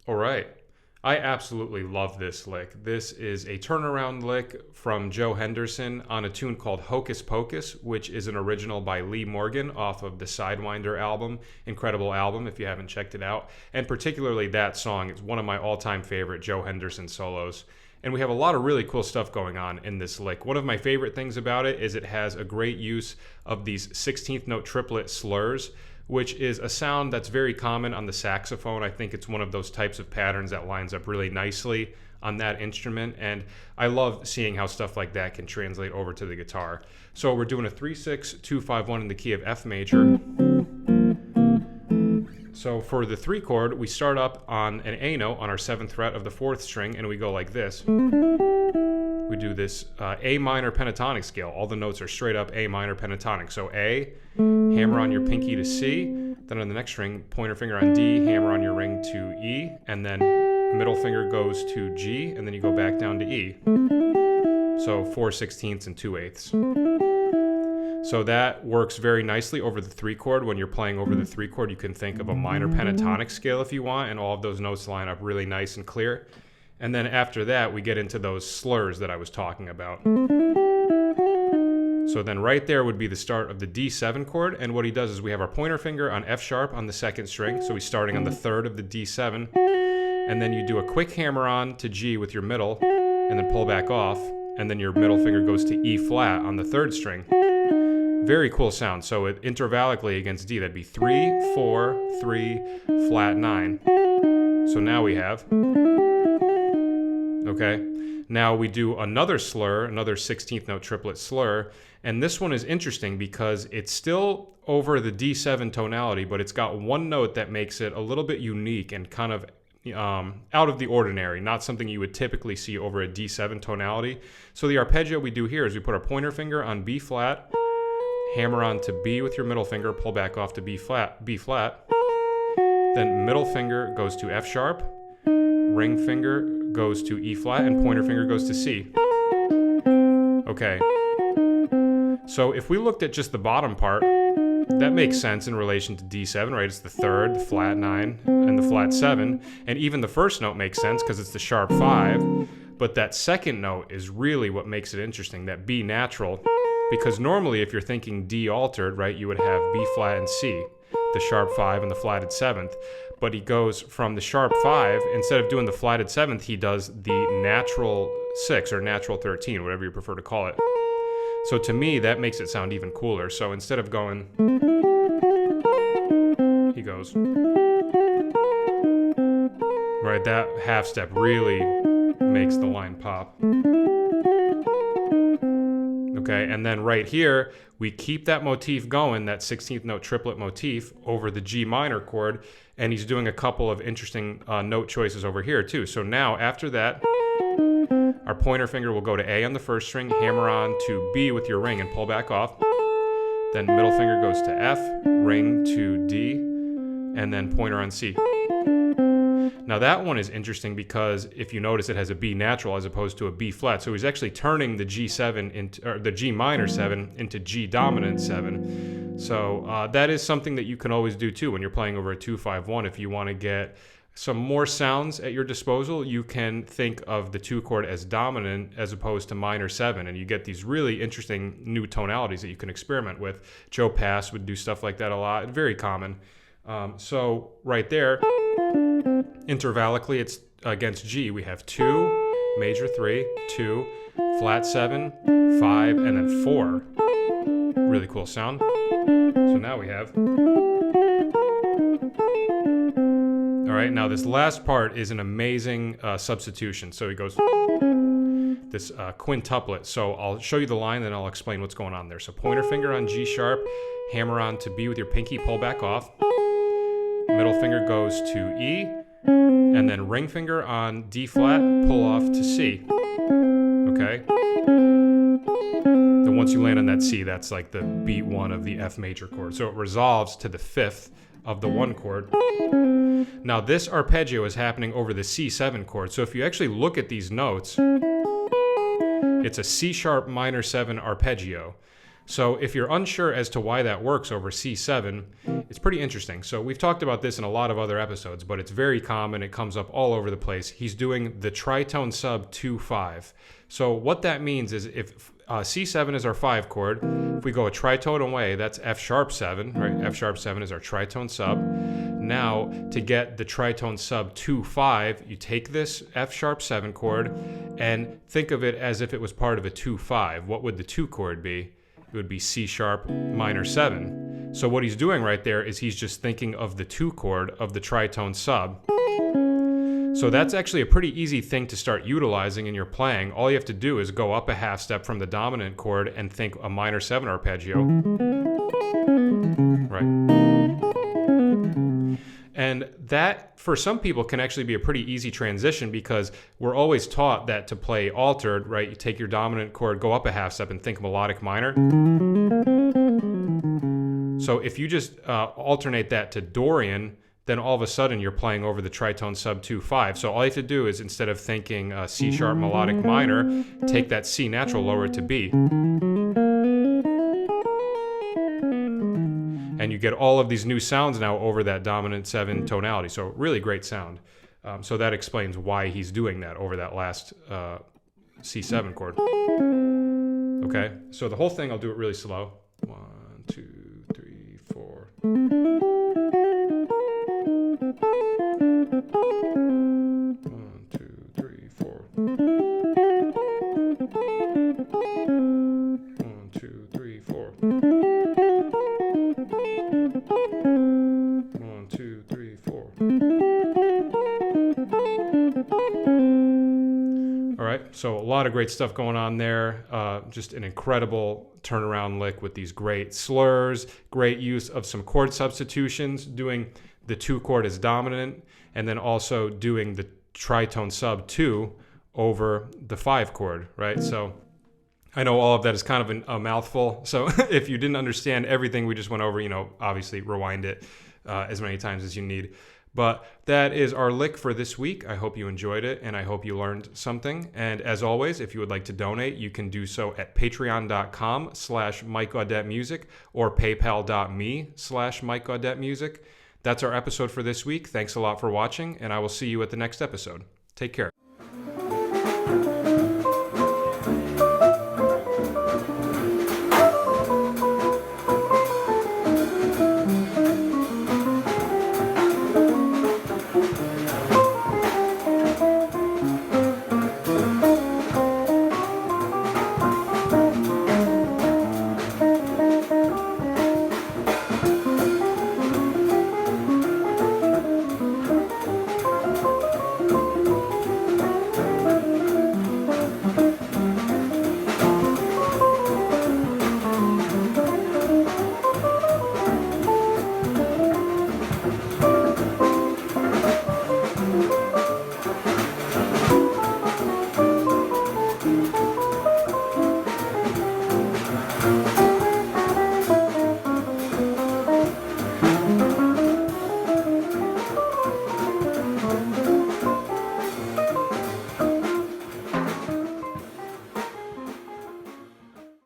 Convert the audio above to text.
All right. I absolutely love this lick. This is a turnaround lick from Joe Henderson on a tune called Hocus-Pocus, which is an original by Lee Morgan off of the Sidewinder album. Incredible album if you haven't checked it out. And particularly that song is one of my all-time favorite Joe Henderson solos. And we have a lot of really cool stuff going on in this lick. One of my favorite things about it is it has a great use of these 16th note triplet slurs, which is a sound that's very common on the saxophone. I think it's one of those types of patterns that lines up really nicely on that instrument, and I love seeing how stuff like that can translate over to the guitar. So we're doing a 3-6-2-5-1 in the key of F major. So for the 3 chord, we start up on an A note on our 7th fret of the 4th string, and we go like this. We do this A minor pentatonic scale. All the notes are straight up A minor pentatonic. So A, hammer on your pinky to C, then on the next string, pointer finger on D, hammer on your ring to E, and then middle finger goes to G, and then you go back down to E. So 4/16 and 2/8. So that works very nicely over the 3 chord. When you're playing over the 3 chord, you can think of a minor pentatonic scale if you want, and all of those notes line up really nice and clear. And then after that, we get into those slurs that I was talking about. So then right there would be the start of the D7 chord, and what he does is we have our pointer finger on F sharp on the 2nd string, so he's starting on the 3rd of the D7, and then you do a quick hammer on to G with your middle, and then pull back off, and then your middle finger goes to E flat on the 3rd string. Very cool sound. So it intervallically against D, that'd be 3, 4, 3, flat 9. So now we have, okay, now we do another slur, another 16th note triplet slur, and this one is interesting because it's still over the D7 tonality, but it's got one note that makes it a little bit unique and kind of out of the ordinary, not something you would typically see over a D7 tonality. So the arpeggio we do here is we put our pointer finger on B flat, hammer on to B with your middle finger, pull back off to B flat, then middle finger goes to F sharp, ring finger goes to E flat, and pointer finger goes to C. Okay. So if we looked at just the bottom part, that makes sense in relation to D7, right? It's the 3rd, the flat 9, and the flat 7. And even the first note makes sense because it's the sharp 5. But that second note is really what makes it interesting, that B natural. Because normally if you're thinking D altered, right, you would have B flat and C, the sharp 5 and the flatted 7th. But he goes from the sharp 5, instead of doing the flatted 7th, he does the natural 6 or natural 13, whatever you prefer to call it. So to me, that makes it sound even cooler. So instead of going, he goes, right, that half step really makes the line pop. Okay, and then right here, we keep that motif going, that 16th note triplet motif over the G minor chord, and he's doing a couple of interesting note choices over here too. So now after that, our pointer finger will go to A on the 1st string, hammer on to B with your ring and pull back off. Then middle finger goes to F, ring to D, and then pointer on C. Now that one is interesting because if you notice it has a B natural as opposed to a B flat. So he's actually turning the G7 into, or the G minor 7 into G dominant 7. So that is something that you can always do too when you're playing over a 2-5-1. If you want to get some more sounds at your disposal, you can think of the 2 chord as dominant as opposed to minor 7, and you get these really interesting new tonalities that you can experiment with. Joe Pass would do stuff like that a lot. Very common. So right there, intervallically, it's against G. We have 2, major 3, 2, flat 7, 5, and then 4. Really cool sound. So now we have. All right, now this last part is an amazing substitution. So he goes this quintuplet. So I'll show you the line, then I'll explain what's going on there. So pointer finger on G sharp, hammer on to B with your pinky, pull back off. Middle finger goes to E, and then ring finger on D flat, pull off to C. Okay? Then once you land on that C, that's like the beat 1 of the F major chord. So it resolves to the 5th of the 1 chord. Now this arpeggio is happening over the C7 chord. So if you actually look at these notes, it's a C sharp minor 7 arpeggio. So if you're unsure as to why that works over C7, It's pretty interesting. So we've talked about this in a lot of other episodes, but it's very common. It comes up all over the place. He's doing the tritone sub 2-5. So what that means is if C7 is our 5 chord, if we go a tritone away, that's F sharp 7, right? F sharp 7 is our tritone sub. Now, to get the tritone sub 2-5, you take this F sharp 7 chord and think of it as if it was part of a 2-5. What would the 2 chord be? It would be C sharp minor 7. So what he's doing right there is he's just thinking of the 2 chord of the tritone sub. So that's actually a pretty easy thing to start utilizing in your playing. All you have to do is go up a half step from the dominant chord and think a minor 7 arpeggio. Right. And that, for some people, can actually be a pretty easy transition because we're always taught that to play altered, right, you take your dominant chord, go up a half step, and think melodic minor. So if you just alternate that to Dorian, then all of a sudden you're playing over the tritone sub 2-5. So all you have to do is, instead of thinking C sharp melodic minor, take that C natural, lower it to B. And you get all of these new sounds now over that dominant 7 tonality. So really great sound. So that explains why he's doing that over that last C7 chord. Okay, so the whole thing, I'll do it really slow. 1, 2, 3, 4. 1, 2, 3, 4. 1, 2, 3, 4. 1, 2, 3, 4. All right, so a lot of great stuff going on there. Just an incredible turnaround lick with these great slurs, great use of some chord substitutions, doing the 2 chord as dominant, and then also doing the tritone sub 2 over the 5 chord, right? So I know all of that is kind of a mouthful. So if you didn't understand everything we just went over, obviously rewind it as many times as you need. But that is our lick for this week. I hope you enjoyed it, and I hope you learned something. And as always, if you would like to donate, you can do so at patreon.com/MikeGaudetteMusic or paypal.me/MikeGaudetteMusic. That's our episode for this week. Thanks a lot for watching, and I will see you at the next episode. Take care.